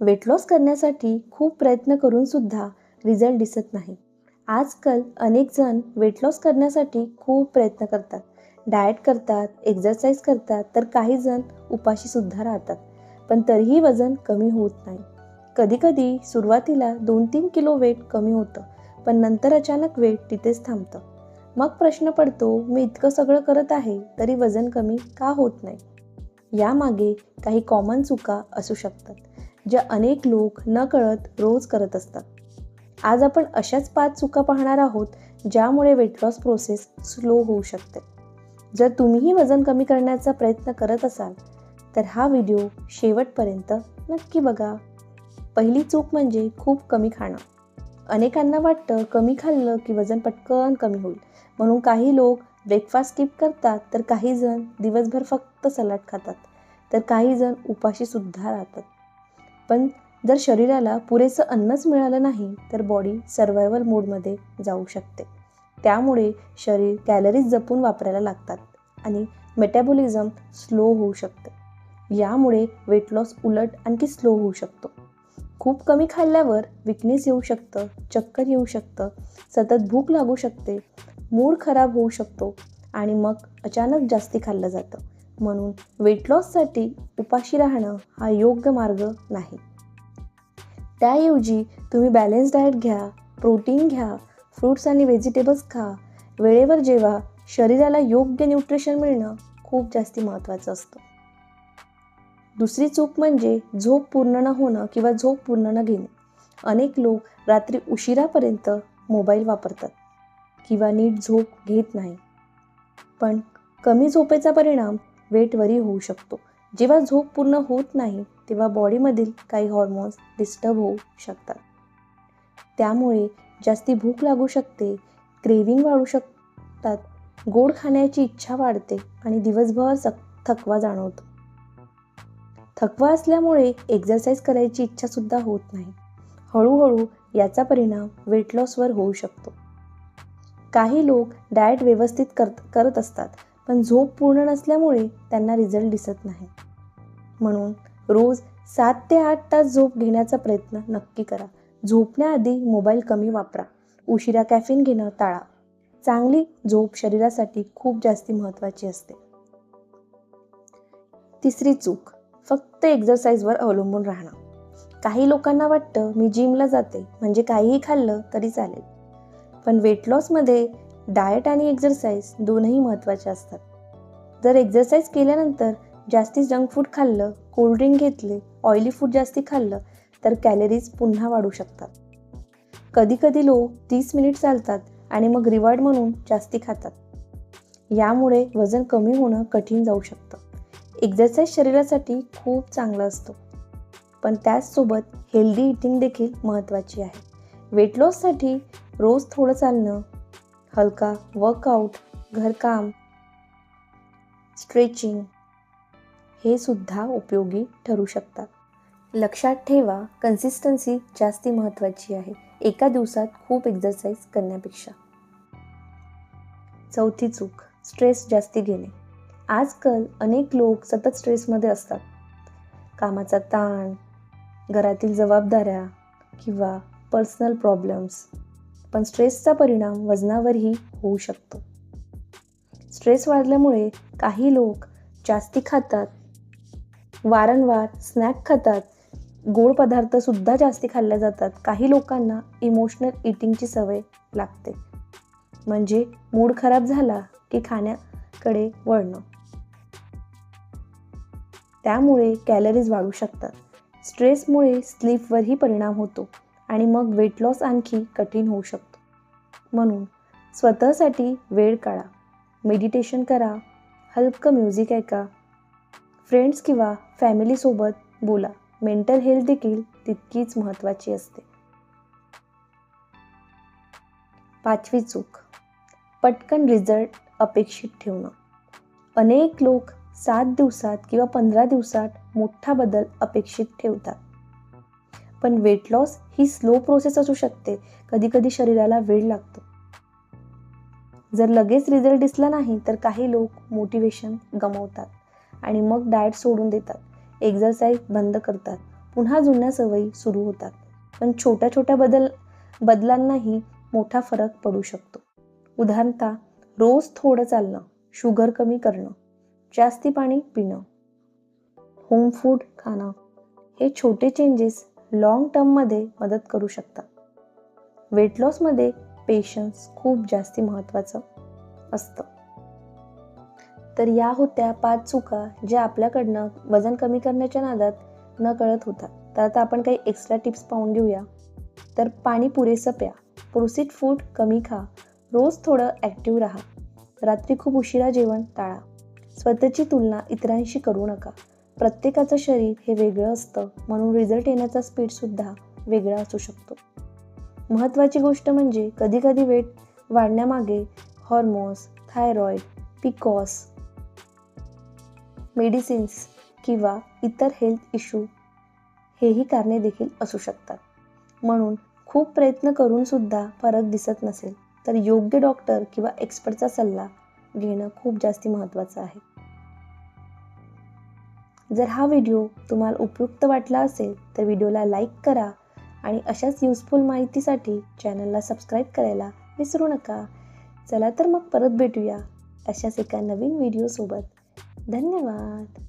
Weight loss करण्यासाठी खूप प्रयत्न करून सुद्धा रिझल्ट दिसत नाही. आजकाल अनेक जण वेट लॉस करण्यासाठी खूप प्रयत्न करतात. डाएट करतात, एक्सरसाइज करतात, तर काही जण उपाशी सुद्धा राहतात. पण तरीही वजन कमी होत नाही. कधीकधी सुरुवातीला 2-3 किलो वेट कमी होतं, पण नंतर अचानक वेट तिथेच थांबतं. मग प्रश्न पडतो, मी इतकं सगळं करत आहे, तरी वजन कमी का होत नाही? यामागे काही कॉमन चुका असू शकतात, ज्या अनेक लोक नकळत रोज करत असतात. आज आपण अशाच 5 चुका पाहणार आहोत, ज्यामुळे वेट लॉस प्रोसेस स्लो होऊ शकते. जर तुम्हीही वजन कमी करण्याचा प्रयत्न करत असाल, तर हा व्हिडिओ शेवटपर्यंत नक्की बघा. पहिली चूक म्हणजे खूप कमी खाणं. अनेकांना वाटतं कमी खाल्लं की वजन पटकन कमी होईल, म्हणून काही लोक ब्रेकफास्ट स्किप करतात, तर काही जण दिवसभर फक्त सलाड खातात, तर काही जण उपाशी सुद्धा राहतात. पण जर शरीराला पुरेसं अन्नच मिळालं नाही, तर बॉडी सर्व्हायवल मोडमध्ये जाऊ शकते. त्यामुळे शरीर कॅलरीज जपून वापरायला लागतात आणि मेटाबॉलिझम स्लो होऊ शकते. यामुळे वेट लॉस उलट आणखी स्लो होऊ शकतो. खूप कमी खाल्ल्यावर विकनेस येऊ शकतं, चक्कर येऊ शकतं, सतत भूक लागू शकते, मूड खराब होऊ शकतो आणि मग अचानक जास्ती खाल्लं जातं. म्हणून वेट लॉससाठी उपाशी राहणं हा योग्य मार्ग नाही. त्याऐवजी तुम्ही बॅलन्स डाएट घ्या, प्रोटीन घ्या, फ्रूट्स आणि व्हेजिटेबल्स खा, वेळेवर जेवा. शरीराला योग्य न्यूट्रिशन मिळणं खूप जास्ती महत्त्वाचं असतं. दुसरी चूक म्हणजे झोप पूर्ण न होणं किंवा झोप पूर्ण न घेणे. अनेक लोक रात्री उशिरापर्यंत मोबाईल वापरतात किंवा नीट झोप घेत नाही. पण कमी झोपेचा परिणाम वेटवरही होऊ शकतो. जेव्हा झोप पूर्ण होत नाही, तेव्हा बॉडीमधील काही हॉर्मोन्स डिस्टर्ब होऊ शकतात. त्यामुळे जास्ती भूक लागू शकते, क्रेव्हिंग वाढू शकतात, गोड खाण्याची इच्छा वाढते आणि दिवसभर थकवा जाणवतो. थकवा असल्यामुळे एक्सरसाइज करायची इच्छासुद्धा होत नाही. हळूहळू याचा परिणाम वेट लॉसवर होऊ शकतो. काही लोक डाएट व्यवस्थित करत असतात, पण झोप पूर्ण नसल्यामुळे त्यांना रिझल्ट दिसत नाही. म्हणून रोज 7 ते 8 तास झोप घेण्याचा प्रयत्न नक्की करा. झोपण्याआधी मोबाईल कमी वापरा. उशिरा कॅफीन घेणं टाळा. चांगली झोप शरीरासाठी खूप जास्ती महत्त्वाची असते. तिसरी चूक, फक्त एक्सरसाइजवर अवलंबून राहणं. काही लोकांना वाटतं मी जिमला जाते म्हणजे काहीही खाल्लं तरी चालेल. पण वेट लॉसमध्ये डाएट आणि एक्सरसाइज दोनही महत्त्वाचे असतात. जर एक्सरसाइज केल्यानंतर जास्ती जंक फूड खाल्लं, कोल्ड्रिंक घेतले, ऑइली फूड जास्ती खाल्लं, तर कॅलरीज पुन्हा वाढू शकतात. कधीकधी लोक 30 मिनिट चालतात आणि मग रिवॉर्ड म्हणून जास्ती खातात. यामुळे वजन कमी होणं कठीण जाऊ शकतं. एक्सरसाइज शरीरासाठी खूप चांगलं असतो, पण त्याचसोबत हेल्दी ईटिंग देखील महत्त्वाची आहे. वेट लॉससाठी रोज थोडं चालणं, हलका वर्कआउट, घरकाम, स्ट्रेचिंग हे सुद्धा उपयोगी ठरू शकतात. लक्षात ठेवा, कन्सिस्टन्सी जास्ती महत्त्वाची आहे, एका दिवसात खूप एक्सरसाइज करण्यापेक्षा. चौथी चूक, स्ट्रेस जास्ती घेणे. आजकाल अनेक लोक सतत स्ट्रेसमध्ये असतात. कामाचा ताण, घरातील जबाबदाऱ्या किंवा पर्सनल प्रॉब्लेम्स. पण स्ट्रेसचा परिणाम वजनावरही होऊ शकतो. स्ट्रेस वाढल्यामुळे काही लोक जास्ती खातात, वारंवार स्नॅक खातात, गोड पदार्थसुद्धा जास्ती खाल्ले जातात. काही लोकांना इमोशनल ईटिंगची सवय लागते, म्हणजे मूड खराब झाला की खाण्याकडे वळणं. त्यामुळे कॅलरीज वाढू शकतात. स्ट्रेसमुळे स्लीपवरही परिणाम होतो आणि मग वेट लॉस आणखी कठीण होऊ शकतो. म्हणून स्वतःसाठी वेळ काढा, मेडिटेशन करा, हलकं म्युझिक ऐका, फ्रेंड्स किंवा फॅमिलीसोबत बोला. मेंटल हेल्थ देखील तितकीच महत्त्वाची असते. पाचवी चूक, पटकन रिझल्ट अपेक्षित ठेवणं. अनेक लोक 7 दिवसात किंवा 15 दिवसात मोठा बदल अपेक्षित ठेवतात. पण वेट लॉस ही स्लो प्रोसेस असू शकते. कधीकधी शरीराला वेळ लागतो. जर लगेच रिझल्ट दिसला नाही, तर काही लोक मोटिवेशन गमावतात आणि मग डाएट सोडून देतात, एक्सरसाइज बंद करतात, पुन्हा जुन्या सवयी सुरू होतात. पण छोट्या छोट्या बदलांनाही मोठा फरक पडू शकतो. उदाहरणतः रोज थोडं चालणं, शुगर कमी करणं, जास्ती पाणी पिणं, होम फूड खाणं, हे छोटे चेंजेस लॉंग टर्ममध्ये मदत करू शकतात. वेट लॉसमध्ये पेशन्स खूप जास्ती महत्त्वाचं असतं. तर या होत्या 5 चुका ज्या आपल्याकडनं वजन कमी करण्याच्या नादात न कळत होतात. तर आता आपण काही एक्स्ट्रा टिप्स पाहून घेऊया. तर पाणी पुरेसं प्या, प्रोसेस्ड फूड कमी खा, रोज थोडं ॲक्टिव्ह राहा, रात्री खूप उशिरा जेवण टाळा, स्वतःची तुलना इतरांशी करू नका. प्रत्येकाचं शरीर हे वेगळं असतं, म्हणून रिझल्ट येण्याचा स्पीडसुद्धा वेगळा असू शकतो. महत्त्वाची गोष्ट म्हणजे कधीकधी वेट वाढण्यामागे हॉर्मोन्स, थायरॉईड, PCOS, मेडिसिन्स किंवा इतर हेल्थ इश्यू हेही कारणे देखील असू शकतात. म्हणून खूप प्रयत्न करून सुद्धा फरक दिसत नसेल तर योग्य डॉक्टर किंवा एक्सपर्टचा सल्ला घेणं खूप जास्त महत्त्वाचं आहे. जर हा व्हिडिओ तुम्हाला उपयुक्त वाटला असेल तर व्हिडिओला लाईक करा आणि अशाच युजफुल माहितीसाठी चॅनलला सबस्क्राईब करायला विसरू नका. चला तर मग परत भेटूया अशाच एका नवीन व्हिडिओसोबत. धन्यवाद.